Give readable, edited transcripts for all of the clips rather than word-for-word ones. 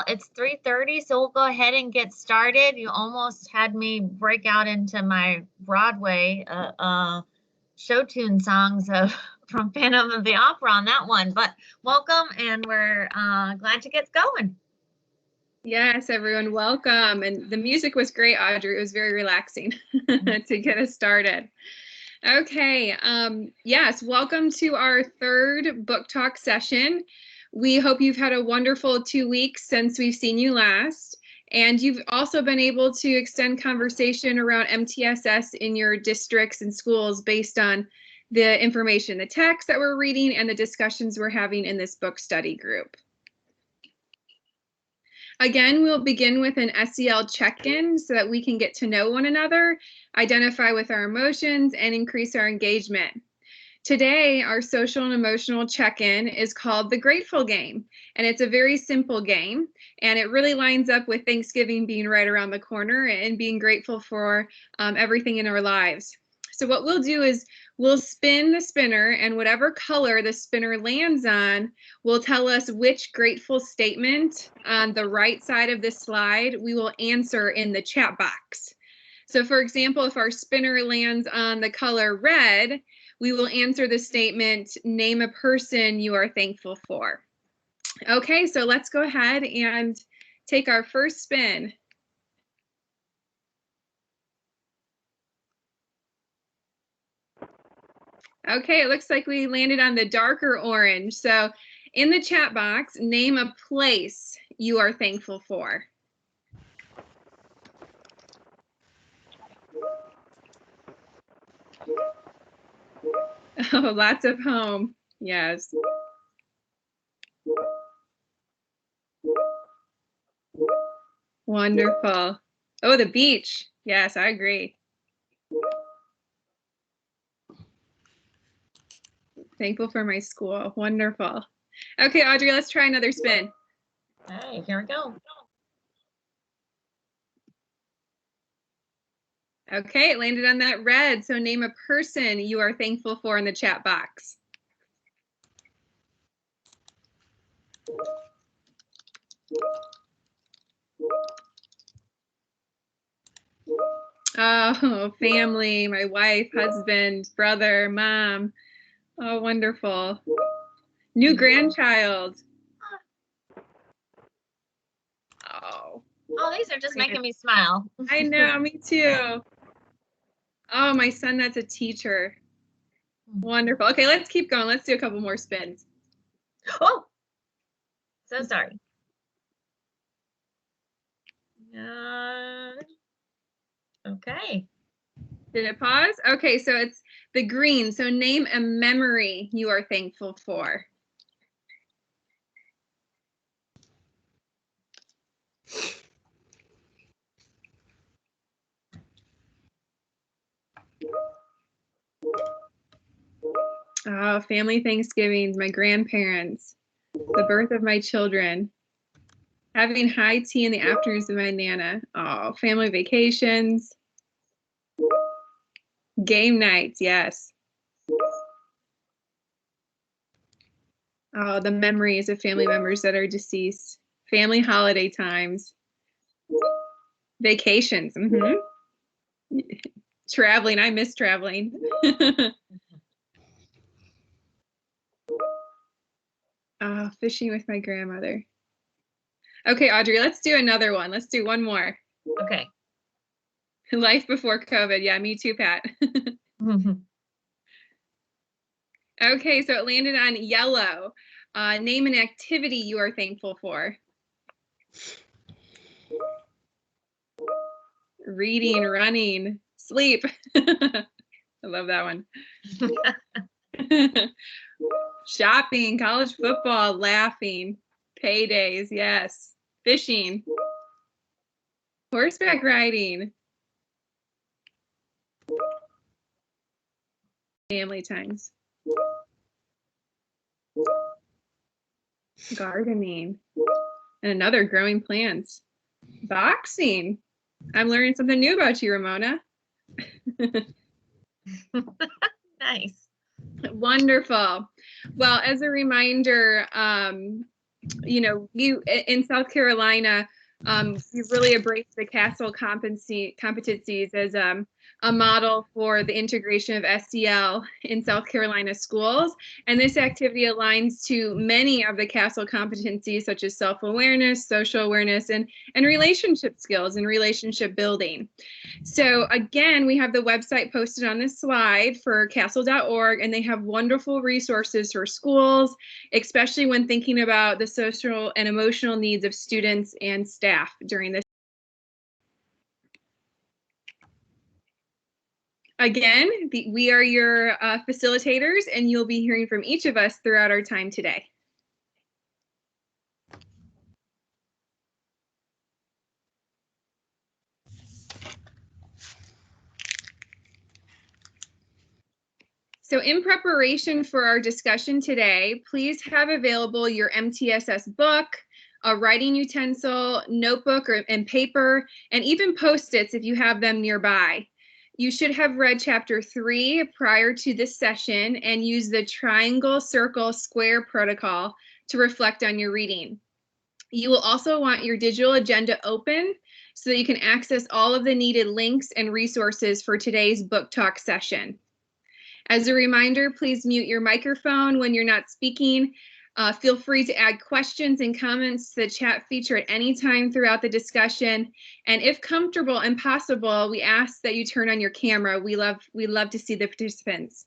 it's 3:30, so we'll go ahead and get started. You almost had me break out into my Broadway show tune songs from Phantom of the Opera on that one. But welcome, and we're glad to get going. Yes, everyone, welcome. And the music was great, Audrey. It was very relaxing to get us started. Okay, yes, welcome to our third book talk session. We hope you've had a wonderful 2 weeks since we've seen you last. And you've also been able to extend conversation around MTSS in your districts and schools based on the information, the text that we're reading, and the discussions we're having in this book study group. Again, we'll begin with an SEL check-in so that we can get to know one another, identify with our emotions, and increase our engagement. Today, our social and emotional check-in is called the Grateful Game, and it's a very simple game, and it really lines up with Thanksgiving being right around the corner and being grateful for everything in our lives. So what we'll do is we'll spin the spinner, and whatever color the spinner lands on will tell us which grateful statement on the right side of this slide we will answer in the chat box. So for example, if our spinner lands on the color red, we will answer the statement, name a person you are thankful for. Okay, so let's go ahead and take our first spin. Okay, it looks like we landed on the darker orange. So in the chat box, name a place you are thankful for. Oh, lots of home. Yes. Wonderful. Oh, the beach. Yes, I agree. Thankful for my school. Wonderful. Okay, Audrey, let's try another spin. Okay, here we go. Okay, it landed on that red. So name a person you are thankful for in the chat box. Oh, family, my wife, husband, brother, mom. Oh, wonderful. New grandchild. Oh. Oh, these are just making me smile. I know, me too. Oh, my son, that's a teacher. Wonderful. Okay, let's keep going. Let's do a couple more spins. Oh, so sorry. Okay. Did it pause? Okay, so it's the green. So name a memory you are thankful for. Oh, family Thanksgivings, my grandparents, the birth of my children, having high tea in the afternoons with my Nana. Oh, family vacations, game nights, yes. Oh, the memories of family members that are deceased, family holiday times, vacations. Traveling, I miss traveling. Oh, fishing with my grandmother. Okay, Audrey, let's do another one. Let's do one more. Okay. Life before COVID. Yeah, me too, Pat. Okay, so it landed on yellow. Name an activity you are thankful for. Reading, running, sleep. I love that one. Shopping, college football, laughing, paydays, yes. Fishing, horseback riding, family times, gardening, and another growing plants, boxing. I'm learning something new about you, Ramona. Nice. Wonderful. Well, as a reminder, you know, you in South Carolina, you've really embraced the CASEL competencies as a model for the integration of SEL in South Carolina schools. And this activity aligns to many of the CASEL competencies, such as self-awareness, social awareness, and relationship skills and relationship building. So again, we have the website posted on this slide for casel.org, and they have wonderful resources for schools, especially when thinking about the social and emotional needs of students and staff during this. Again, we are your facilitators, and you'll be hearing from each of us throughout our time today. So in preparation for our discussion today, please have available your MTSS book, a writing utensil, notebook and paper, and even Post-its if you have them nearby. You should have read chapter 3 prior to this session and use the triangle, circle, square protocol to reflect on your reading. You will also want your digital agenda open so that you can access all of the needed links and resources for today's book talk session. As a reminder, please mute your microphone when you're not speaking. Feel free to add questions and comments to the chat feature at any time throughout the discussion. And if comfortable and possible, we ask that you turn on your camera. We love to see the participants.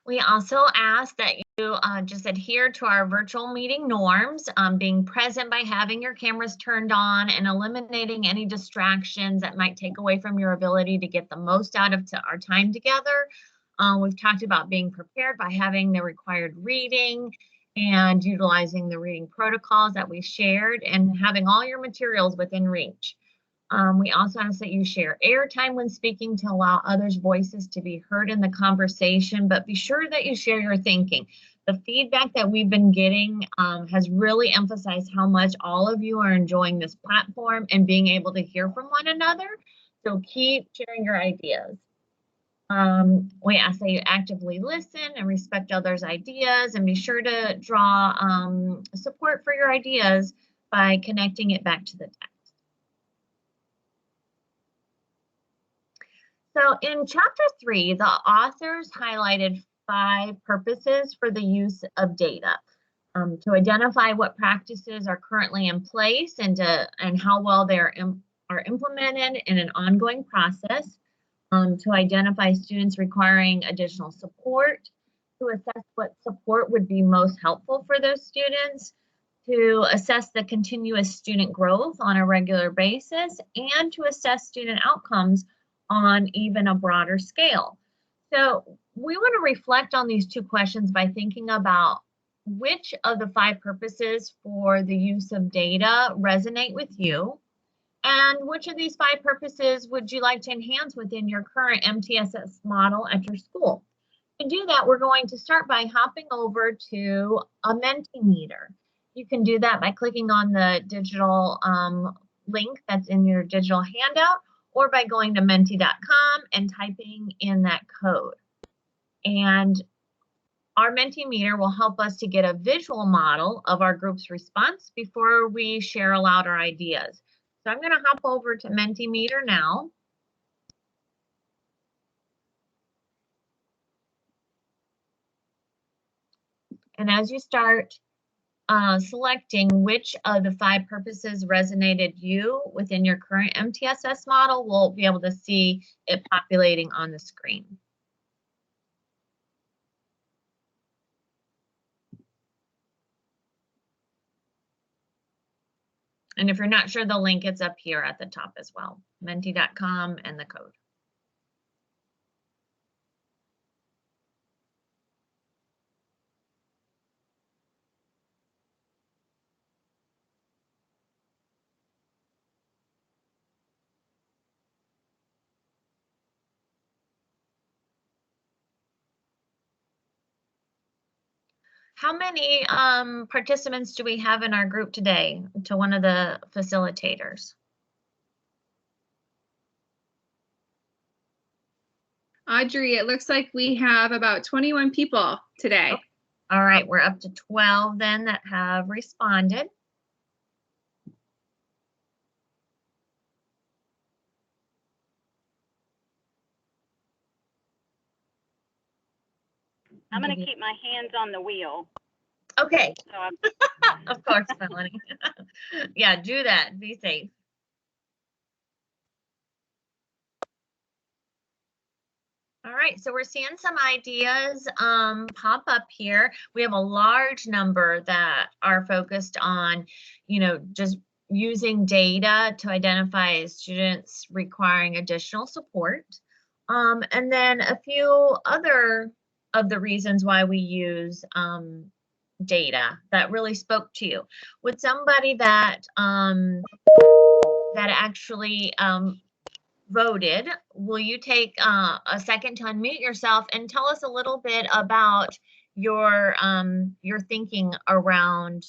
We also ask that you just adhere to our virtual meeting norms, being present by having your cameras turned on and eliminating any distractions that might take away from your ability to get the most out of our time together. We've talked about being prepared by having the required reading and utilizing the reading protocols that we shared and having all your materials within reach. We also ask that you share airtime when speaking to allow others' voices to be heard in the conversation, but be sure that you share your thinking. The feedback that we've been getting has really emphasized how much all of you are enjoying this platform and being able to hear from one another. So keep sharing your ideas. We ask that you actively listen and respect others' ideas, and be sure to draw support for your ideas by connecting it back to the text. So in chapter 3, the authors highlighted 5 purposes for the use of data. To identify what practices are currently in place and how well they are implemented in an ongoing process. To identify students requiring additional support, to assess what support would be most helpful for those students, to assess the continuous student growth on a regular basis, and to assess student outcomes on even a broader scale. So we want to reflect on these 2 questions by thinking about which of the 5 purposes for the use of data resonate with you, and which of these 5 purposes would you like to enhance within your current MTSS model at your school? To do that, we're going to start by hopping over to a Mentimeter. You can do that by clicking on the digital link that's in your digital handout, or by going to menti.com and typing in that code. And our Mentimeter will help us to get a visual model of our group's response before we share aloud our ideas. So I'm going to hop over to Mentimeter now. And as you start selecting which of the 5 purposes resonated you within your current MTSS model, we'll be able to see it populating on the screen. And if you're not sure the link, it's up here at the top as well, menti.com and the code. How many participants do we have in our group today, to one of the facilitators? Audrey, it looks like we have about 21 people today. All right, we're up to 12 then that have responded. I'm going to keep my hands on the wheel. Okay. So I'm Of course, Melanie. Yeah, do that. Be safe. All right, so we're seeing some ideas pop up here. We have a large number that are focused on, just using data to identify students requiring additional support. And then a few other of the reasons why we use data that really spoke to you. Would somebody that actually voted, will you take a second to unmute yourself and tell us a little bit about your thinking around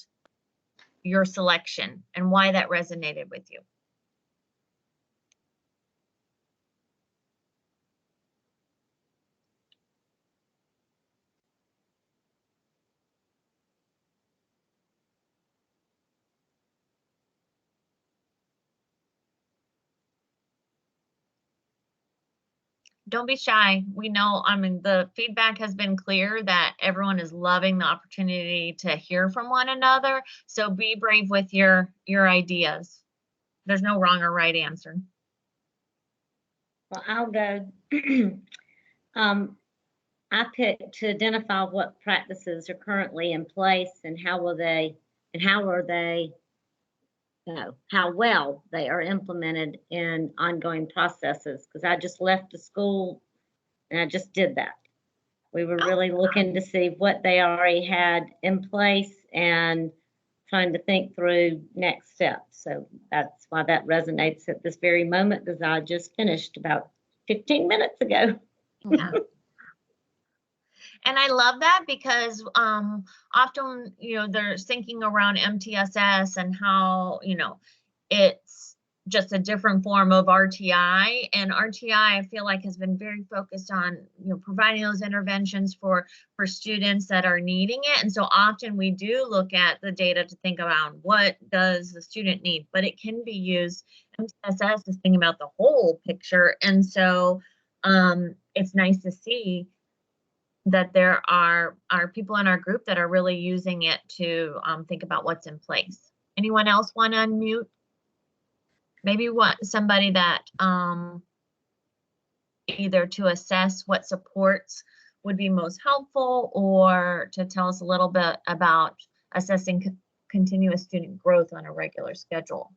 your selection and why that resonated with you? Don't be shy. We know, the feedback has been clear that everyone is loving the opportunity to hear from one another. So be brave with your ideas. There's no wrong or right answer. Well, I'll go. I picked to identify what practices are currently in place and how well they are implemented in ongoing processes. Because I just left the school and I just did that. We were really looking to see what they already had in place and trying to think through next steps. So that's why that resonates at this very moment, because I just finished about 15 minutes ago. Yeah. And I love that because often, they're thinking around MTSS and how, it's just a different form of RTI. And RTI, I feel like, has been very focused on, providing those interventions for students that are needing it. And so often we do look at the data to think about what does the student need, but it can be used. MTSS is thinking about the whole picture. And so it's nice to see that there are people in our group that are really using it to think about what's in place. Anyone else want to unmute? Maybe somebody that either to assess what supports would be most helpful, or to tell us a little bit about assessing continuous student growth on a regular schedule.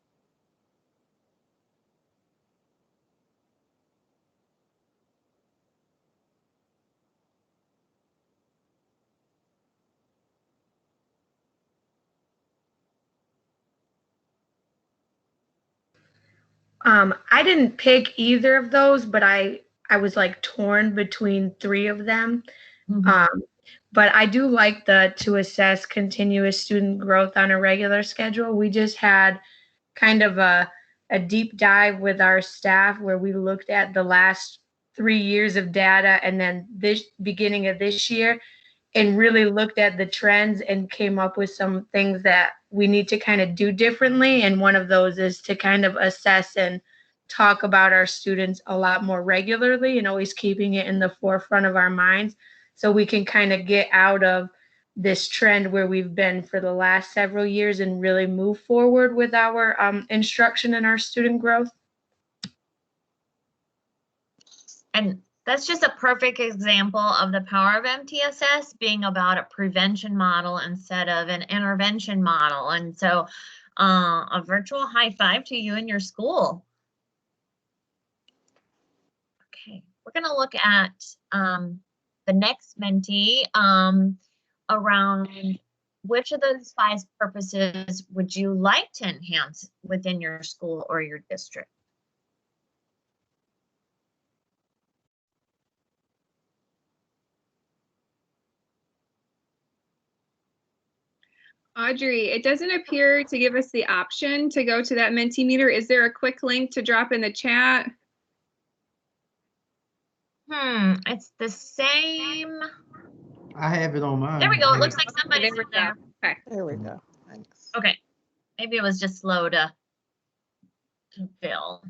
I didn't pick either of those, but I was like torn between three of them. Mm-hmm. But I do like to assess continuous student growth on a regular schedule. We just had kind of a deep dive with our staff where we looked at the last 3 years of data and then this beginning of this year, and really looked at the trends and came up with some things that we need to kind of do differently. And one of those is to kind of assess and talk about our students a lot more regularly, and always keeping it in the forefront of our minds, so we can kind of get out of this trend where we've been for the last several years and really move forward with our instruction and our student growth. And that's just a perfect example of the power of MTSS being about a prevention model instead of an intervention model. And so a virtual high five to you and your school. Okay, we're going to look at the next Menti around which of those 5 purposes would you like to enhance within your school or your district? Audrey, it doesn't appear to give us the option to go to that Mentimeter. Is there a quick link to drop in the chat? It's the same. I have it on mine. There we go. It I looks have- like somebody's There we in there. go. Okay. There we go. Thanks. Okay. Maybe it was just slow to fill.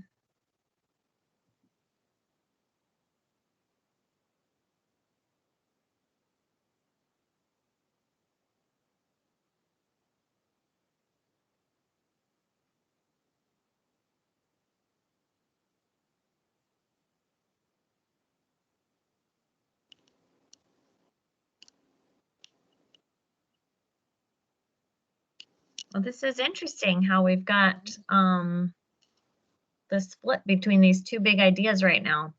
Well, this is interesting how we've got the split between these two big ideas right now.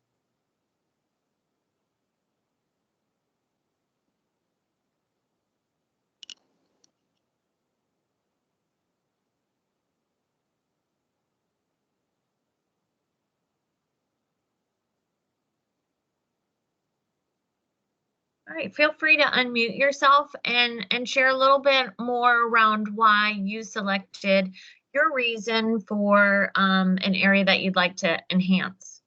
All right, feel free to unmute yourself and share a little bit more around why you selected your reason for an area that you'd like to enhance.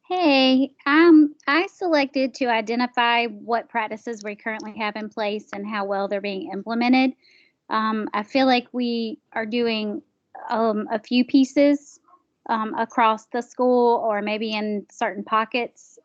Hey, I selected to identify what practices we currently have in place and how well they're being implemented. I feel like we are doing a few pieces across the school or maybe in certain pockets.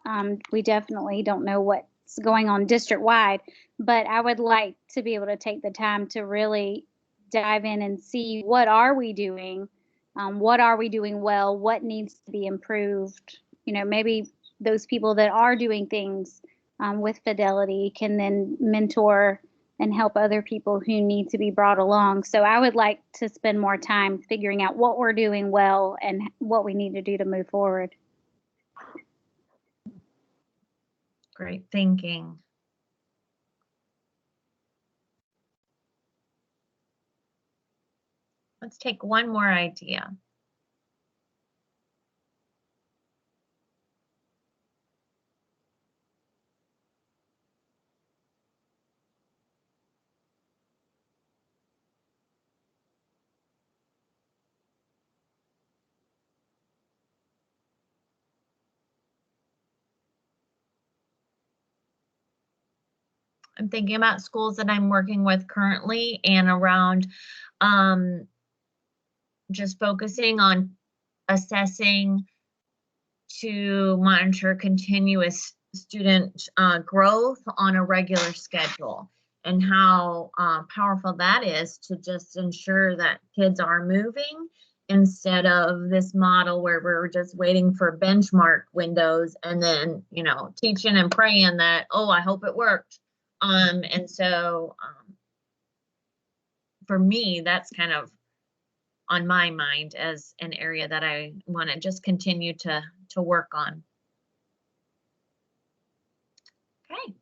We definitely don't know what's going on district-wide, but I would like to be able to take the time to really dive in and see what are we doing, what are we doing well, what needs to be improved. You know, maybe those people that are doing things with fidelity can then mentor and help other people who need to be brought along. So I would like to spend more time figuring out what we're doing well and what we need to do to move forward. Great thinking. Let's take one more idea. I'm thinking about schools that I'm working with currently and around just focusing on assessing to monitor continuous student growth on a regular schedule, and how powerful that is to just ensure that kids are moving instead of this model where we're just waiting for benchmark windows and then, you know, teaching and praying that, oh, I hope it worked. And so for me, that's kind of on my mind as an area that I want to just continue to work on. Okay.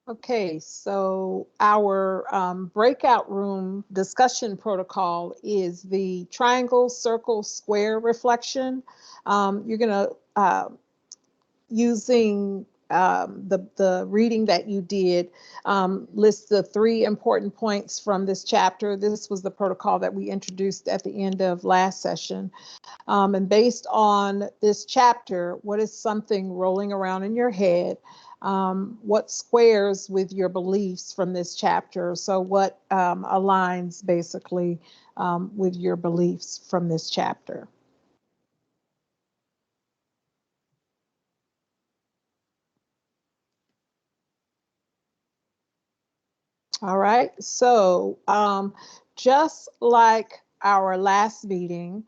Okay, so our breakout room discussion protocol is the triangle, circle, square reflection. You're going to, using the reading that you did, list the 3 important points from this chapter. This was the protocol that we introduced at the end of last session. And based on this chapter, what is something rolling around in your head? What squares with your beliefs from this chapter? So what aligns basically with your beliefs from this chapter? All right, so just like our last meeting,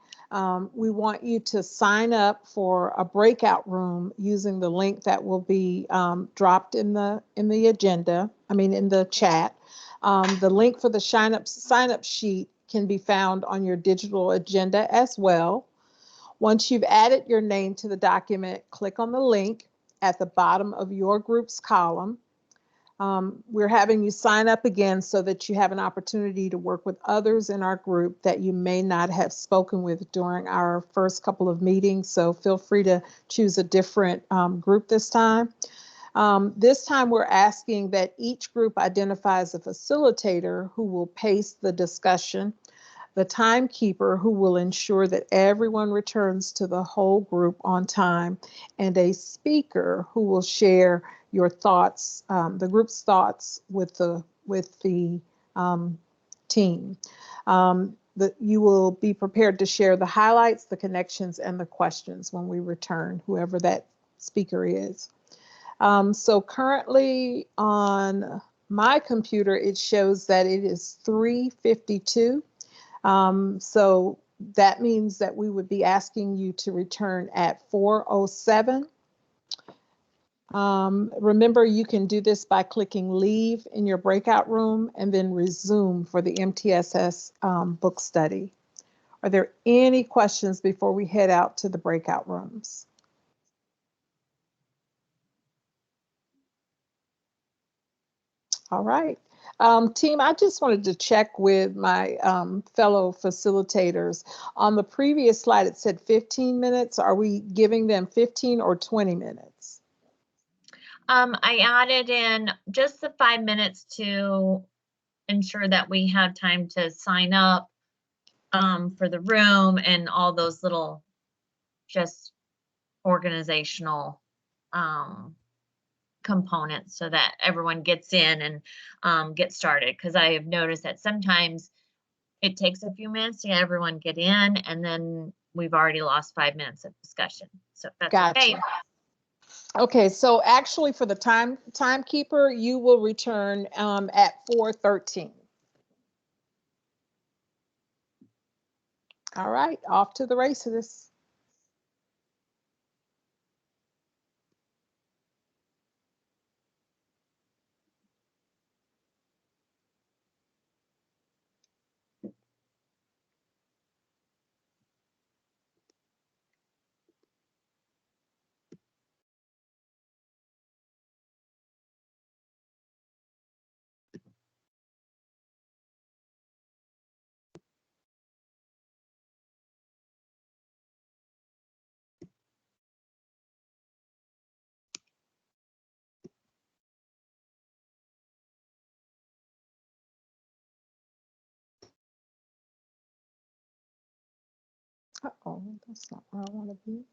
we want you to sign up for a breakout room using the link that will be dropped in the agenda, in the chat. The link for the sign up sheet can be found on your digital agenda as well. Once you've added your name to the document, click on the link at the bottom of your group's column. We're having you sign up again so that you have an opportunity to work with others in our group that you may not have spoken with during our first couple of meetings. So feel free to choose a different group this time. This time we're asking that each group identifies a facilitator who will pace the discussion, the timekeeper who will ensure that everyone returns to the whole group on time, and a speaker who will share your thoughts, the group's thoughts with the team. You will be prepared to share the highlights, the connections, and the questions when we return, whoever that speaker is. So currently on my computer, it shows that it is 3:52. So that means that we would be asking you to return at 4:07. Remember, you can do this by clicking leave in your breakout room and then resume for the MTSS book study. Are there any questions before we head out to the breakout rooms? All right. Team, I just wanted to check with my fellow facilitators. On the previous slide, it said 15 minutes. Are we giving them 15 or 20 minutes? I added in just the 5 minutes to ensure that we had time to sign up for the room and all those little just organizational components so that everyone gets in and gets started. Because I have noticed that sometimes it takes a few minutes to everyone get in, and then we've already lost 5 minutes of discussion. So that's okay. Gotcha. Okay, so actually for the timekeeper, you will return at 4:13. All right, off to the races. Uh-oh, that's not where I want to be.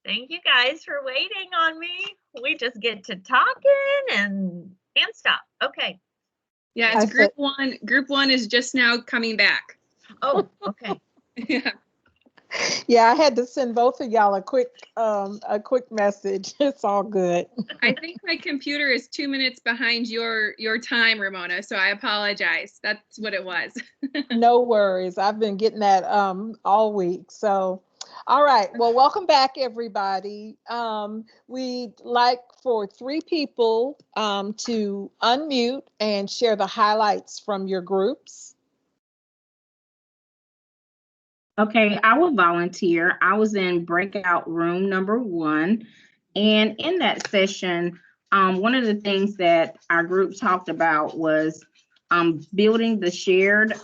Thank you guys for waiting on me. We just get to talking and stop. Okay. Yeah, I it's group one. Group one is just now coming back. Oh, okay. Yeah. Yeah, I had to send both of y'all a quick message. It's all good. I think my computer is 2 minutes behind your time, Ramona. So I apologize. That's what it was. No worries. I've been getting that all week. So, all right. Well, welcome back, everybody. We'd like for 3 people to unmute and share the highlights from your groups. Okay, I will volunteer. I was in breakout room number 1. And in that session, one of the things that our group talked about was building the shared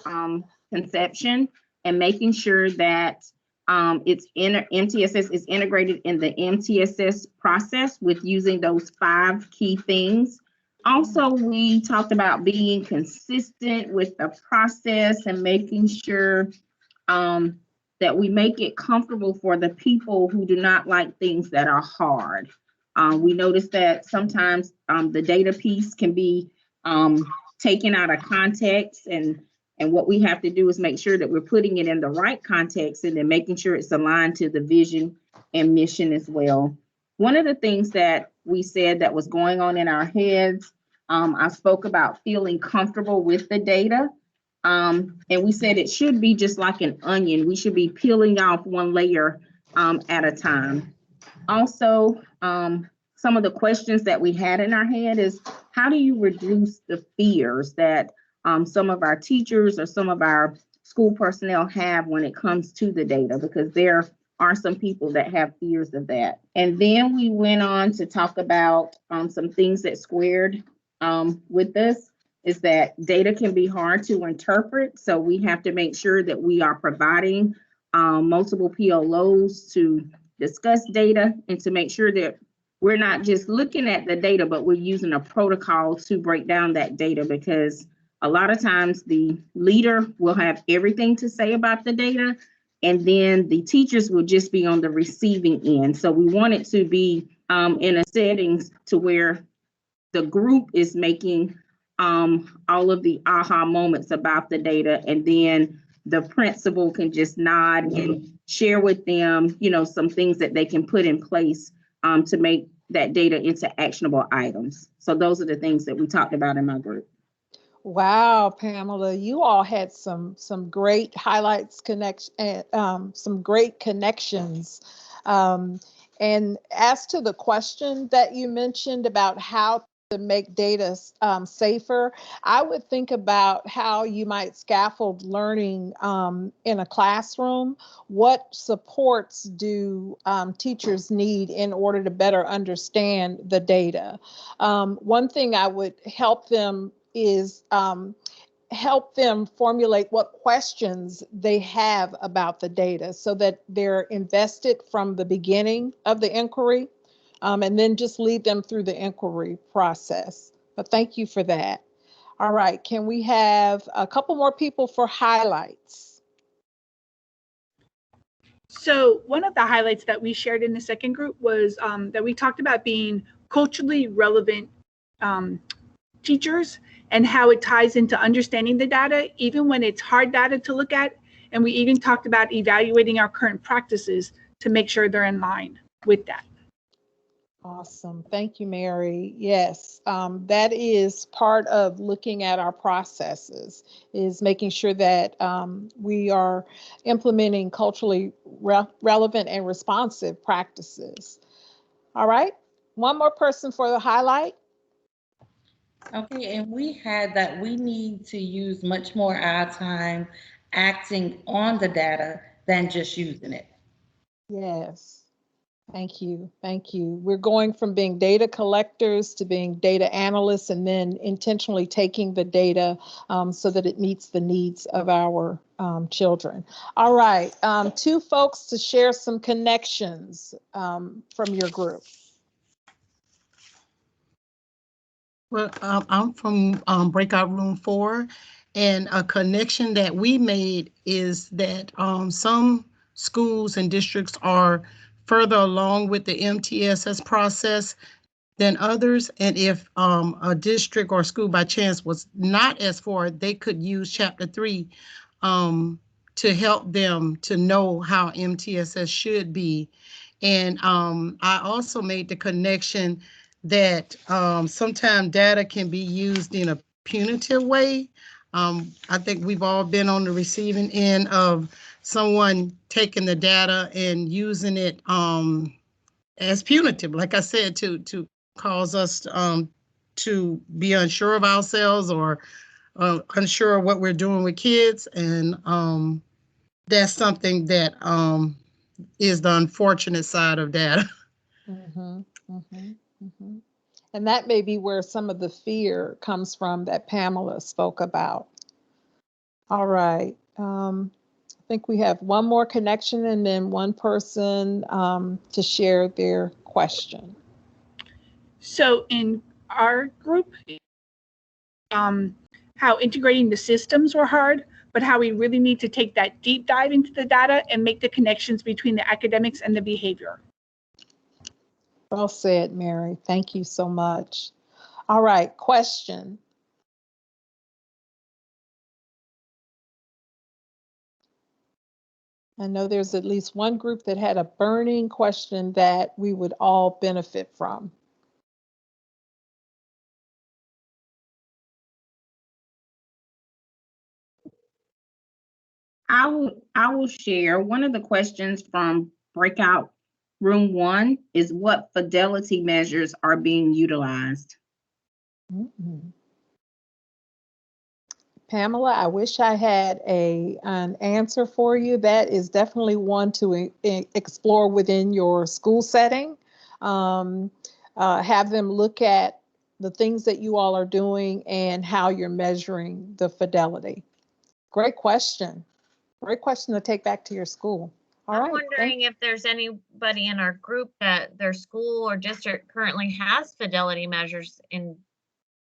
conception and making sure that MTSS is integrated in the MTSS process with using those 5 key things. Also, we talked about being consistent with the process and making sure that we make it comfortable for the people who do not like things that are hard. We noticed that sometimes the data piece can be taken out of context, and what we have to do is make sure that we're putting it in the right context and then making sure it's aligned to the vision and mission as well. One of the things that we said that was going on in our heads, I spoke about feeling comfortable with the data. And we said it should be just like an onion. We should be peeling off one layer at a time. Also, some of the questions that we had in our head is, how do you reduce the fears that some of our teachers or some of our school personnel have when it comes to the data? Because there are some people that have fears of that. And then we went on to talk about some things that squared with this, is that data can be hard to interpret. So we have to make sure that we are providing multiple PLOs to discuss data and to make sure that we're not just looking at the data, but we're using a protocol to break down that data, because a lot of times the leader will have everything to say about the data, and then the teachers will just be on the receiving end. So we want it to be in a settings to where the group is making all of the aha moments about the data, and then the principal can just nod and share with them, you know, some things that they can put in place to make that data into actionable items. So those are the things that we talked about in my group. Wow, Pamela, you all had some great highlights, some great connections. And as to the question that you mentioned about how to make data safer, I would think about how you might scaffold learning in a classroom. What supports do teachers need in order to better understand the data? One thing I would help them is help them formulate what questions they have about the data so that they're invested from the beginning of the inquiry, and then just lead them through the inquiry process. But thank you for that. All right, can we have a couple more people for highlights? So one of the highlights that we shared in the second group was that we talked about being culturally relevant teachers and how it ties into understanding the data, even when it's hard data to look at. And we even talked about evaluating our current practices to make sure they're in line with that. Awesome. Thank you, Mary. Yes, that is part of looking at our processes, is making sure that we are implementing culturally relevant and responsive practices. All right, one more person for the highlight. Okay, and we had that we need to use much more our time acting on the data than just using it. Yes. Thank you. Thank you. We're going from being data collectors to being data analysts, and then intentionally taking the data so that it meets the needs of our children. All right. 2 folks to share some connections from your group. Well, I'm from Breakout Room 4, and a connection that we made is that some schools and districts are further along with the MTSS process than others. And if a district or school by chance was not as far, they could use Chapter 3 to help them to know how MTSS should be. And I also made the connection that sometimes data can be used in a punitive way. I think we've all been on the receiving end of someone taking the data and using it as punitive, like I said, to cause us to be unsure of ourselves or unsure of what we're doing with kids. And that's something that is the unfortunate side of data. Mm-hmm, mm-hmm, mm-hmm. And that may be where some of the fear comes from that Pamela spoke about. All right. I think we have one more connection and then one person to share their question. So in our group, how integrating the systems were hard, but how we really need to take that deep dive into the data and make the connections between the academics and the behavior. Well said, Mary. Thank you so much. All right, question. I know there's at least one group that had a burning question that we would all benefit from. I will share. One of the questions from breakout room 1 is what fidelity measures are being utilized? Mm-hmm. Pamela, I wish I had an answer for you. That is definitely one to explore within your school setting. Have them look at the things that you all are doing and how you're measuring the fidelity. Great question. Great question to take back to your school. All I'm right. wondering if there's anybody in our group that their school or district currently has fidelity measures in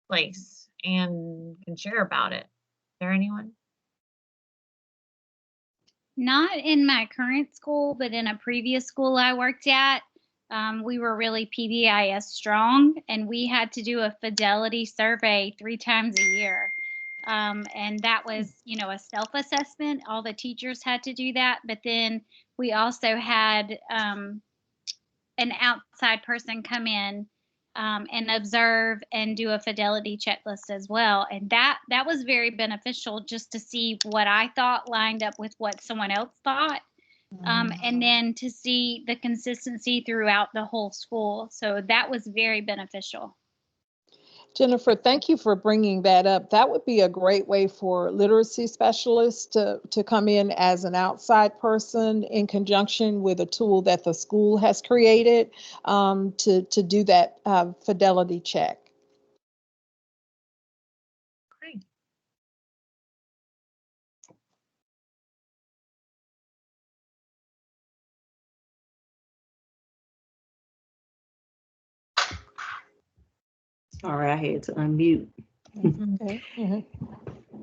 place and can share about it. Is there anyone? Not in my current school, but in a previous school I worked at, we were really PBIS strong, and we had to do a fidelity survey 3 times a year. And that was, you know, a self-assessment. All the teachers had to do that, but then we also had an outside person come in and observe and do a fidelity checklist as well. And that was very beneficial, just to see what I thought lined up with what someone else thought. And then to see the consistency throughout the whole school. So that was very beneficial. Jennifer, thank you for bringing that up. That would be a great way for literacy specialists to come in as an outside person in conjunction with a tool that the school has created to do that fidelity check. Great. Sorry, I had to unmute. Okay.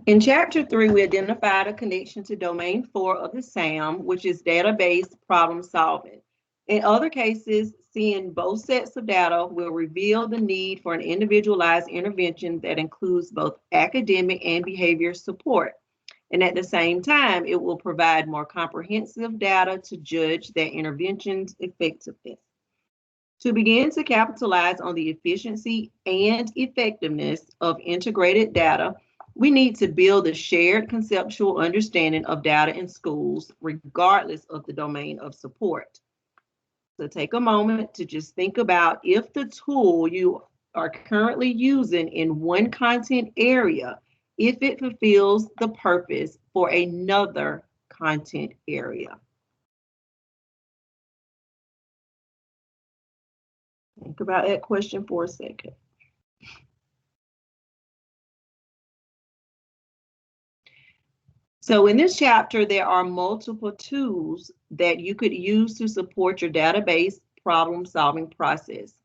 In Chapter 3, we identified a connection to Domain 4 of the SAM, which is database problem solving. In other cases, seeing both sets of data will reveal the need for an individualized intervention that includes both academic and behavior support. And at the same time, it will provide more comprehensive data to judge their intervention's effectiveness. To begin to capitalize on the efficiency and effectiveness of integrated data, we need to build a shared conceptual understanding of data in schools, regardless of the domain of support. So take a moment to just think about if the tool you are currently using in one content area, if it fulfills the purpose for another content area. Think about that question for a second. So in this chapter, there are multiple tools that you could use to support your database problem-solving process.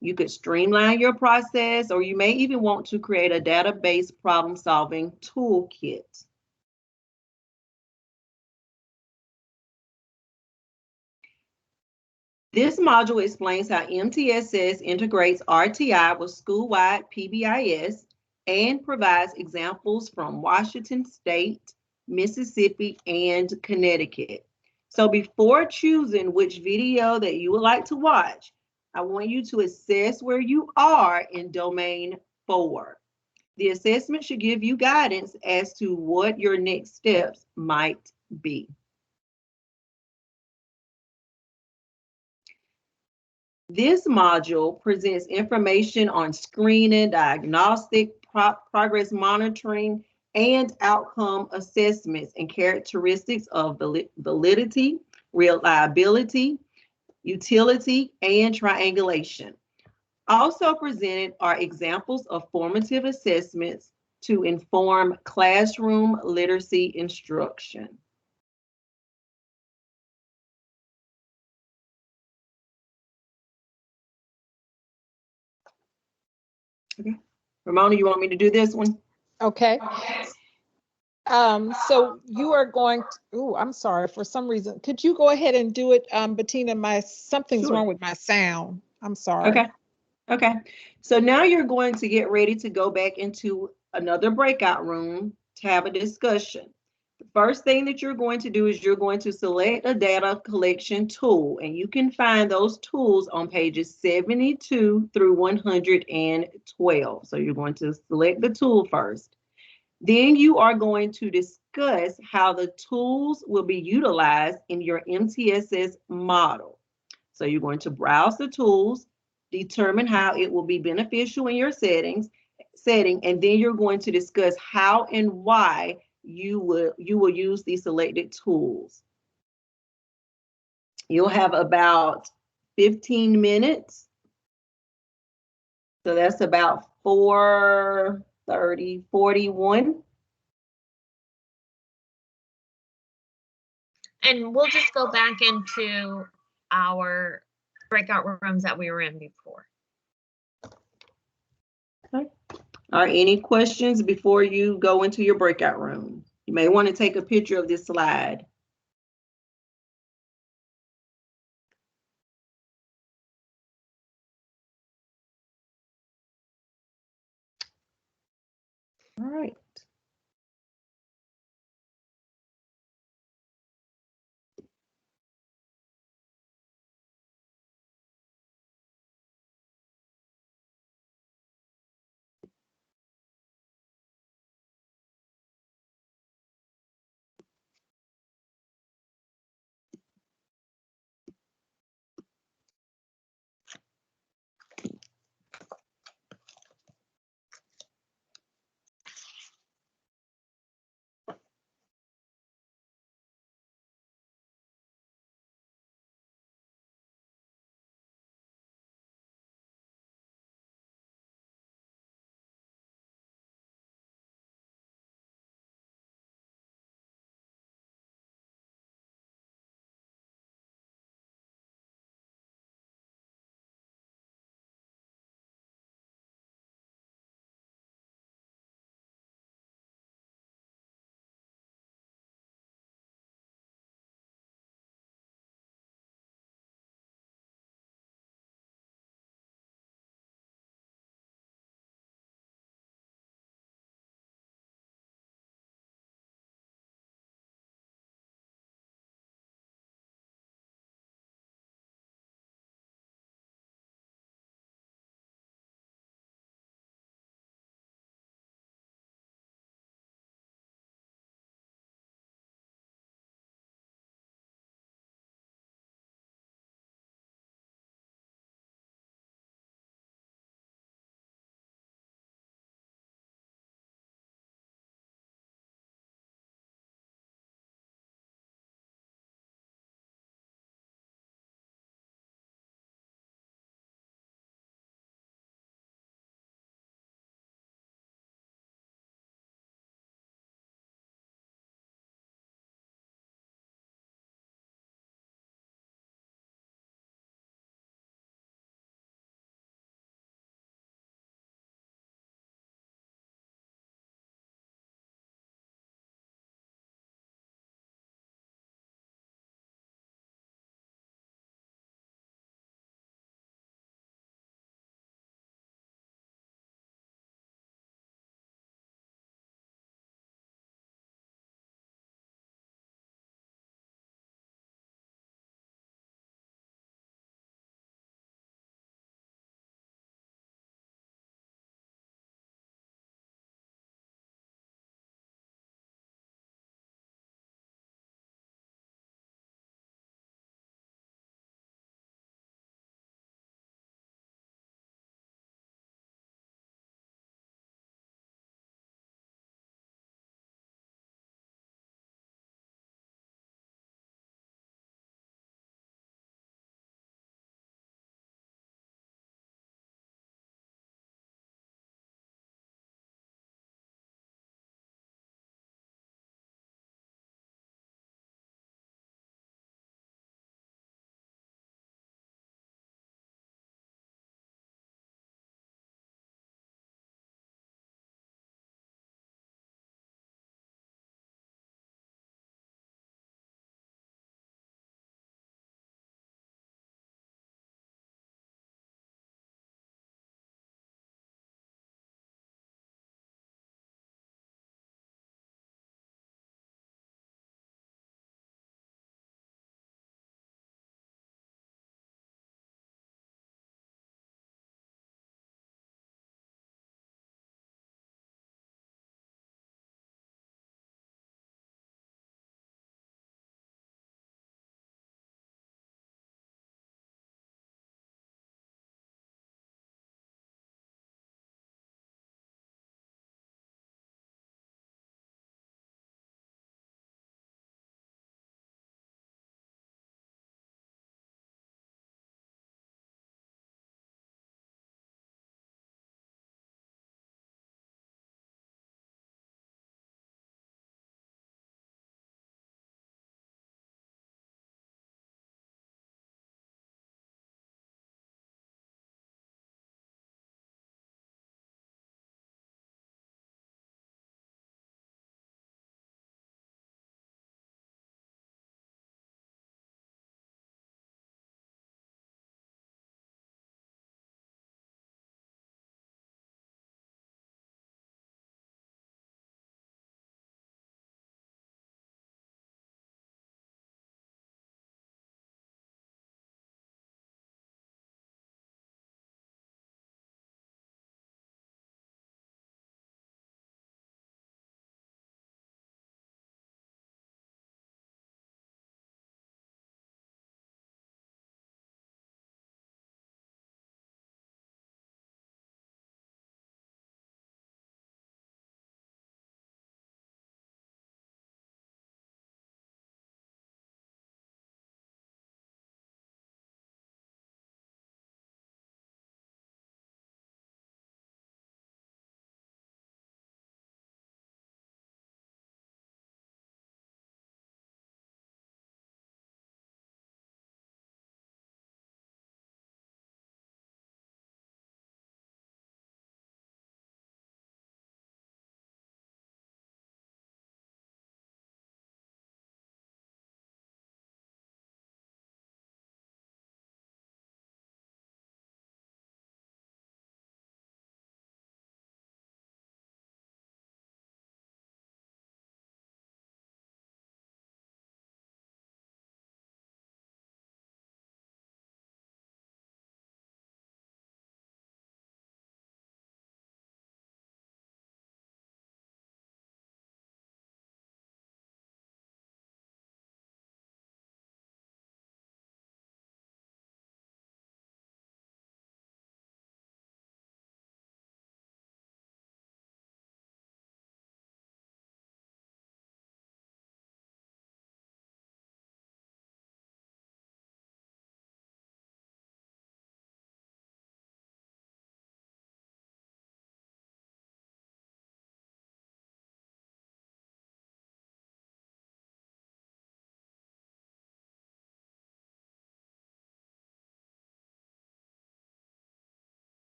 You could streamline your process, or you may even want to create a database problem-solving toolkit. This module explains how MTSS integrates RTI with school-wide PBIS and provides examples from Washington State, Mississippi, and Connecticut. So before choosing which video that you would like to watch, I want you to assess where you are in Domain 4. The assessment should give you guidance as to what your next steps might be. This module presents information on screening, diagnostic, progress monitoring, and outcome assessments and characteristics of validity, reliability, utility, and triangulation. Also presented are examples of formative assessments, to inform classroom literacy instruction. Okay. Ramona, you want me to do this one? Okay. So you are going to, oh, I'm sorry, for some reason. Could you go ahead and do it, Bettina? Something's Sure. wrong with my sound. I'm sorry. Okay. Okay. So now you're going to get ready to go back into another breakout room to have a discussion. The first thing that you're going to do is you're going to select a data collection tool, and you can find those tools on pages 72 through 112. So you're going to select the tool first. Then you are going to discuss how the tools will be utilized in your MTSS model. So you're going to browse the tools, determine how it will be beneficial in your setting, and then you're going to discuss how and why you will use these selected tools. You'll have about 15 minutes. So that's about 4:30, 41. And we'll just go back into our breakout rooms that we were in before. Okay. Are any questions before you go into your breakout room? You may want to take a picture of this slide. All right.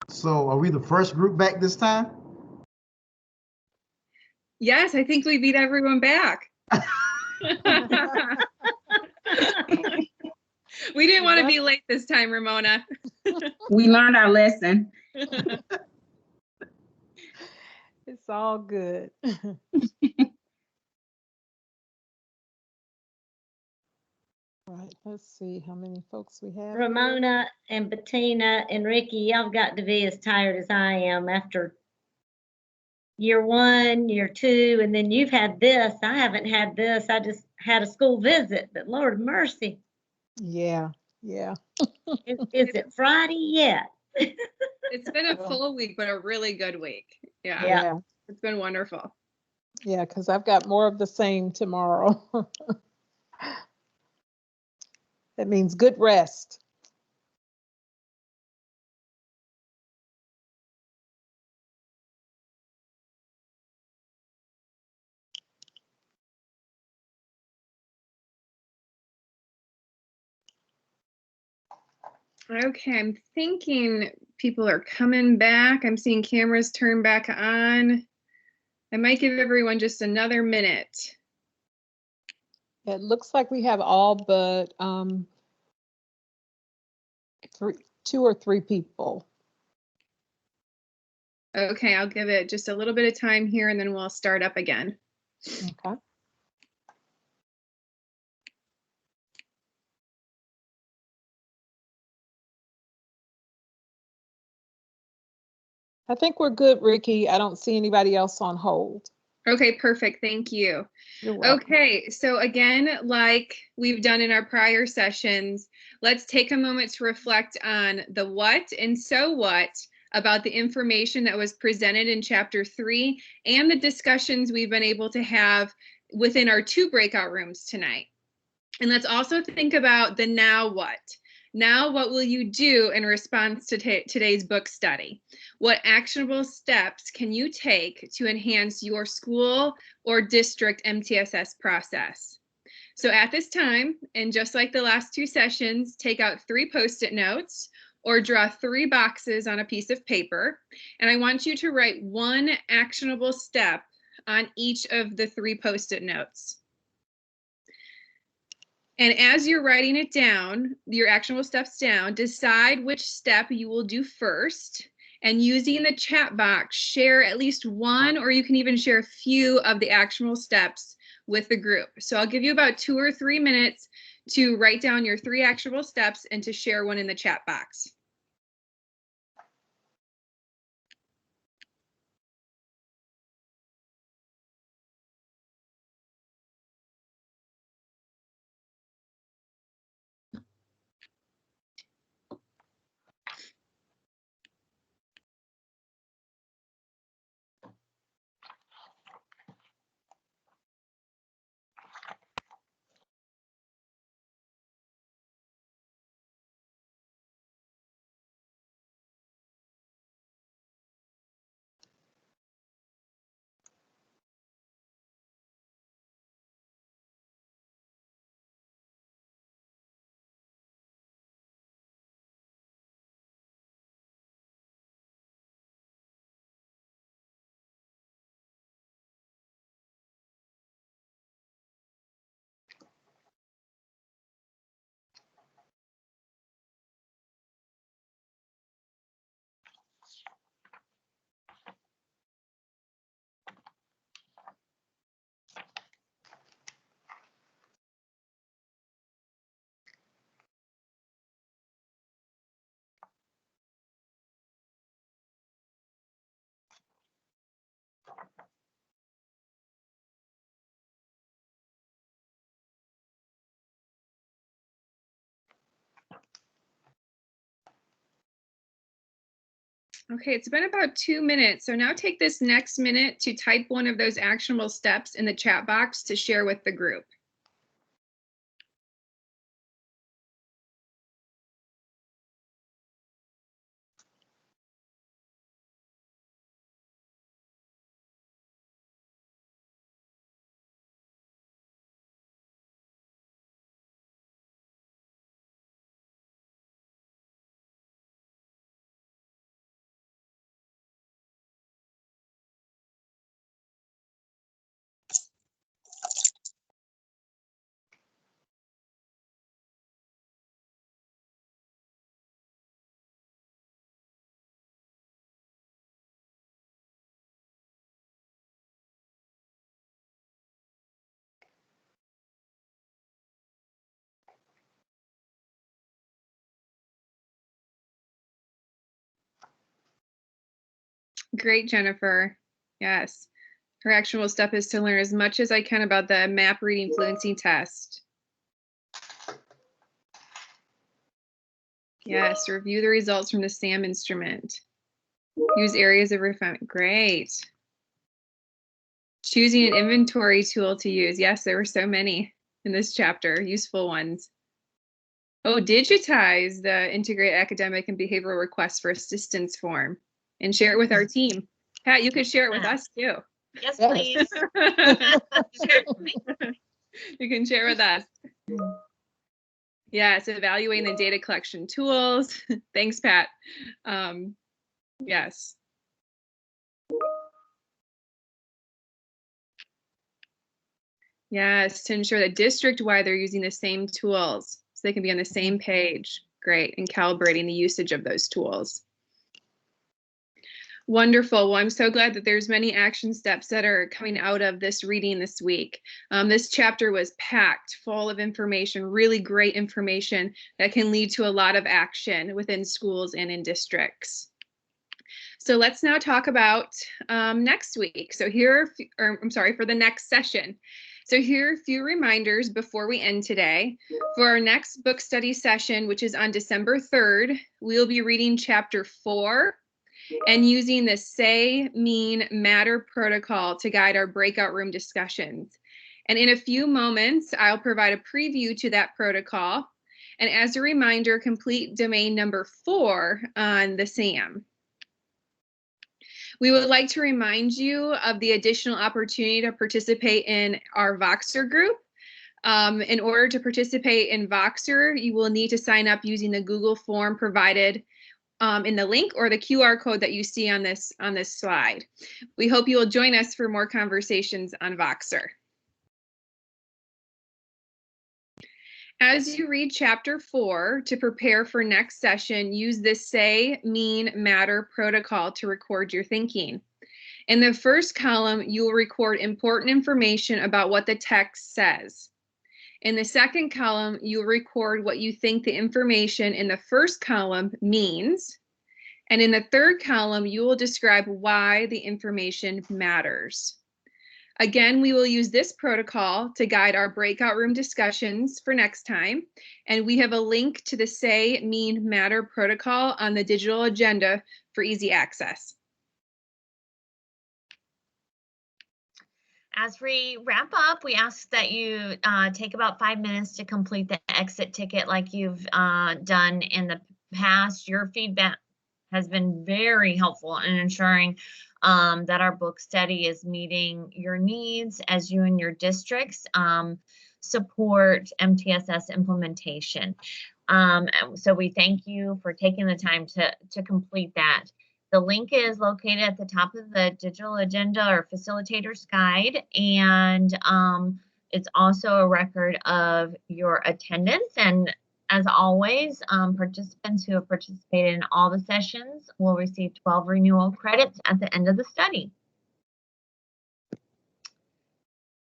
So are we the first group back this time? Yes, I think we beat everyone back. We didn't want to be late this time, Ramona. We learned our lesson. It's all good. Right, let's see how many folks we have. here. Ramona and Bettina and Ricky, y'all got to be as tired as I am after year 1, year 2, and then you've had this. I haven't had this. I just had a school visit, but Lord mercy. Yeah, yeah. Is it Friday yet? It's been a full week, but a really good week. Yeah, Yeah, it's been wonderful. yeah, because I've got more of the same tomorrow. That means good rest. Okay, I'm thinking people are coming back. I'm seeing cameras turn back on. I might give everyone just another minute. It looks like we have all but 2 or 3 people. Okay, I'll give it just a little bit of time here and then we'll start up again. Okay. I think we're good, Ricky. I don't see anybody else on hold. Okay, perfect. Thank you. You're welcome. Okay, so again, like we've done in our prior sessions, let's take a moment to reflect on the what and so what about the information that was presented in chapter 3 and the discussions we've been able to have within our 2 breakout rooms tonight. And let's also think about the now what. Now, what will you do in response to today's book study? What actionable steps can you take to enhance your school or district MTSS process? So at this time, and just like the last 2 sessions, take out 3 Post-it notes or draw 3 boxes on a piece of paper. And I want you to write 1 actionable step on each of the 3 Post-it notes. And as you're writing it down, your actionable steps down, decide which step you will do first. And using the chat box, share at least 1, or you can even share a few of the actionable steps with the group. So I'll give you about 2 or 3 minutes to write down your 3 actionable steps and to share one in the chat box. Okay, it's been about 2 minutes. So now take this next minute to type one of those actionable steps in the chat box to share with the group. Great, Jennifer. Yes. Her actual step is to learn as much as I can about the MAP reading fluency test. Yes, review the results from the SAM instrument. Use areas of refinement. Great. Choosing an inventory tool to use. Yes, there were so many in this chapter, useful ones. Oh, digitize the integrated academic and behavioral requests for assistance form and share it with our team. Pat, you could share it with us too. Yes, please. Share it with me. You can share with us. Yes, evaluating the data collection tools. Thanks, Pat. Yes. Yes, to ensure that district-wide they're using the same tools so they can be on the same page. Great, and calibrating the usage of those tools. Wonderful. Well, I'm so glad that there's many action steps that are coming out of this reading this week. This chapter was packed full of information, really great information that can lead to a lot of action within schools and in districts. So let's now talk about next week. So here, for the next session. So here are a few reminders before we end today. For our next book study session, which is on December 3rd, we'll be reading chapter 4 and using the Say, Mean, Matter protocol to guide our breakout room discussions. And in a few moments, I'll provide a preview to that protocol. And as a reminder, complete domain number 4 on the SAM. We would like to remind you of the additional opportunity to participate in our Voxer group. In order to participate in Voxer, you will need to sign up using the Google form provided in the link or the QR code that you see on this slide. We hope you will join us for more conversations on Voxer. As you read chapter 4 to prepare for next session, use the Say, Mean, Matter protocol to record your thinking. In the first column, you will record important information about what the text says. In the second column, you'll record what you think the information in the first column means. And in the third column, you will describe why the information matters. Again, we will use this protocol to guide our breakout room discussions for next time. And we have a link to the Say, Mean, Matter protocol on the digital agenda for easy access. As we wrap up, we ask that you take about 5 minutes to complete the exit ticket like you've done in the past. Your feedback has been very helpful in ensuring that our book study is meeting your needs as you and your districts support MTSS implementation. So we thank you for taking the time to complete that. The link is located at the top of the digital agenda or facilitator's guide, and it's also a record of your attendance. And as always, participants who have participated in all the sessions will receive 12 renewal credits at the end of the study.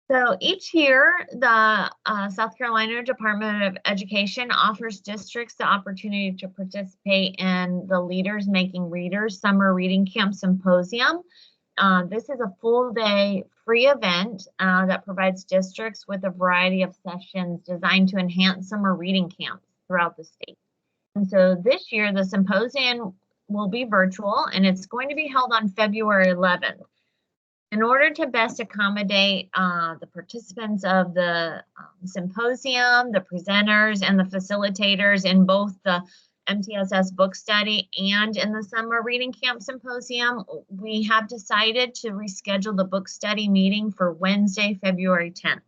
So each year, the South Carolina Department of Education offers districts the opportunity to participate in the Leaders Making Readers Summer Reading Camp Symposium. This is a full-day free event that provides districts with a variety of sessions designed to enhance summer reading camps throughout the state. And so this year, the symposium will be virtual, and it's going to be held on February 11th. In order to best accommodate the participants of the symposium, the presenters, and the facilitators in both the MTSS book study and in the summer reading camp symposium, we have decided to reschedule the book study meeting for Wednesday, February 10th.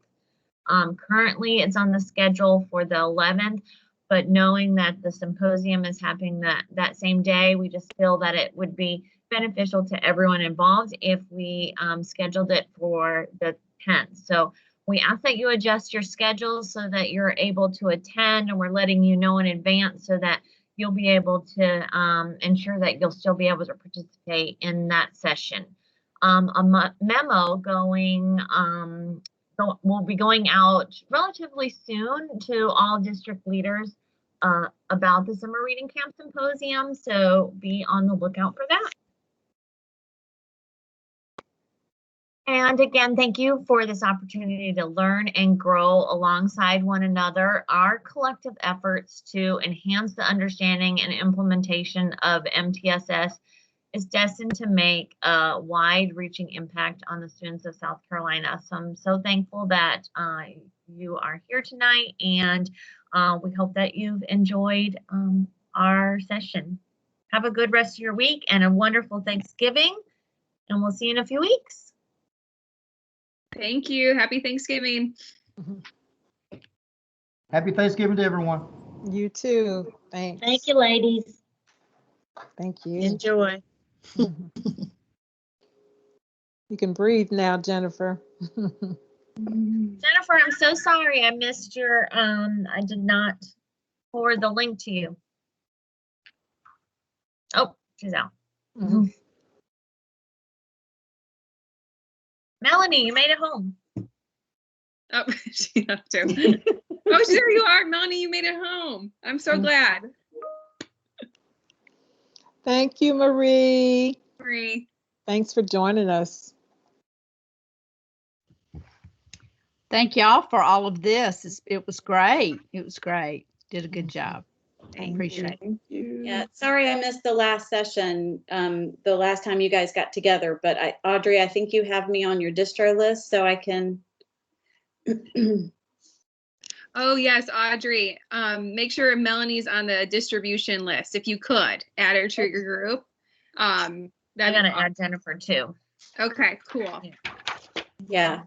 Currently, it's on the schedule for the 11th, but knowing that the symposium is happening that same day, we just feel that it would be beneficial to everyone involved if we scheduled it for the 10th. So we ask that you adjust your schedules so that you're able to attend, and we're letting you know in advance so that you'll be able to ensure that you'll still be able to participate in that session. A memo will be going out relatively soon to all district leaders about the Summer Reading Camp Symposium, so be on the lookout for that. And again, thank you for this opportunity to learn and grow alongside one another. Our collective efforts to enhance the understanding and implementation of MTSS is destined to make a wide-reaching impact on the students of South Carolina. So I'm so thankful that you are here tonight, and we hope that you've enjoyed our session. Have a good rest of your week and a wonderful Thanksgiving, and we'll see you in a few weeks. Thank you. Happy Thanksgiving. Happy Thanksgiving to everyone. You too. Thanks. Thank you, ladies. Thank you. Enjoy. You can breathe now, Jennifer. Jennifer, I'm so sorry I missed your, I did not forward the link to you. Oh, she's out. Melanie, you made it home. Oh, she left too. Oh, there you are, Melanie. You made it home. I'm so glad. Thank you, Marie. Marie. Thanks for joining us. Thank y'all for all of this. It was great. It was great. Did a good job. Appreciate it. Yeah, sorry I missed the last session, the last time you guys got together, but Audrey, I think you have me on your distro list so I can. Oh yes, Audrey. Make sure Melanie's on the distribution list. If you could add her to your group. I'm gonna add Jennifer too. Okay, cool. Yeah.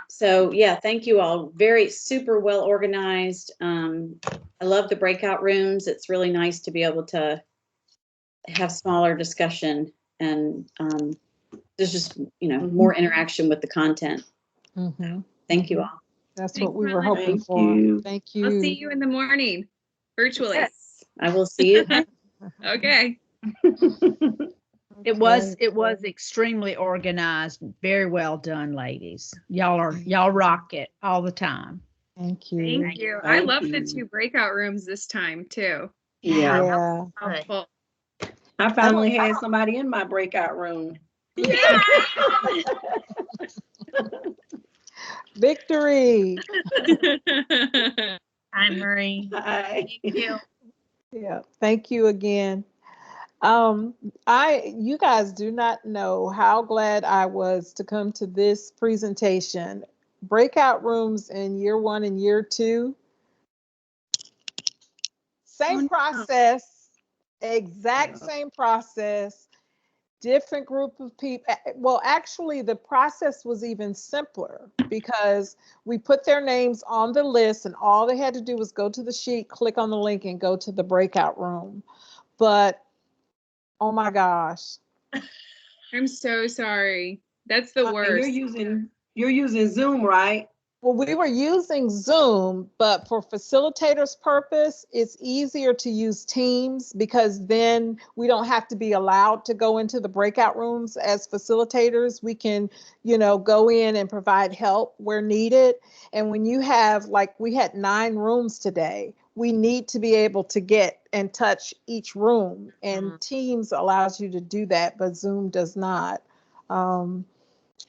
So yeah, thank you all. Very super well organized. I love the breakout rooms. It's really nice to be able to have smaller discussion and there's just, more interaction with the content. Thank you all. That's what we were hoping for. Thank you. I'll see you in the morning, virtually. Yes, I will see you. Okay. It was extremely organized. Very well done, ladies. Y'all rock it all the time. Thank you. Thank you. I love the 2 breakout rooms this time too. Yeah. Helpful. I finally had somebody in my breakout room. Yeah. Victory. Hi, Marie. Hi. Thank you. Yeah, thank you again. You guys do not know how glad I was to come to this presentation. Breakout rooms in year 1 and year 2. Same process, exact same process, different group of people. Well, actually, the process was even simpler because we put their names on the list and all they had to do was go to the sheet, click on the link, and go to the breakout room. But oh my gosh. I'm so sorry. That's the worst. You're using Zoom, right? Well, we were using Zoom, but for facilitators' purpose, it's easier to use Teams because then we don't have to be allowed to go into the breakout rooms as facilitators. We can, go in and provide help where needed. And when you have, we had 9 rooms today, we need to be able to get and touch each room. And Teams allows you to do that, but Zoom does not.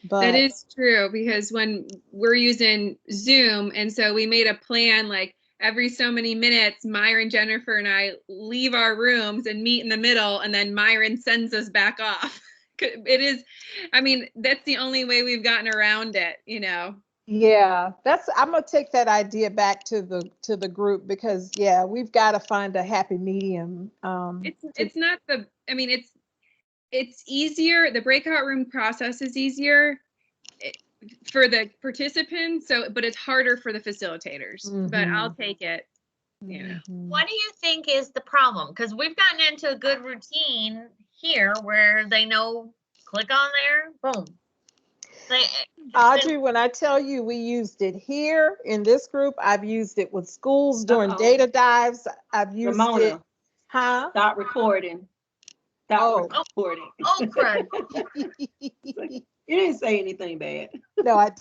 That is true because when we're using Zoom, and so we made a plan every so many minutes, Myron, Jennifer, and I leave our rooms and meet in the middle, and then Myron sends us back off. That's the only way we've gotten around it, Yeah, I'm gonna take that idea back to the group because we've got to find a happy medium. It's easier. The breakout room process is easier for the participants, but it's harder for the facilitators. But I'll take it. What do you think is the problem? Because we've gotten into a good routine here where they know, click on there, boom. Audrey, when I tell you we used it here in this group, I've used it with schools during data dives. I've used it. Huh? Stop recording. Recording. Oh, crud. You didn't say anything bad. No, I didn't.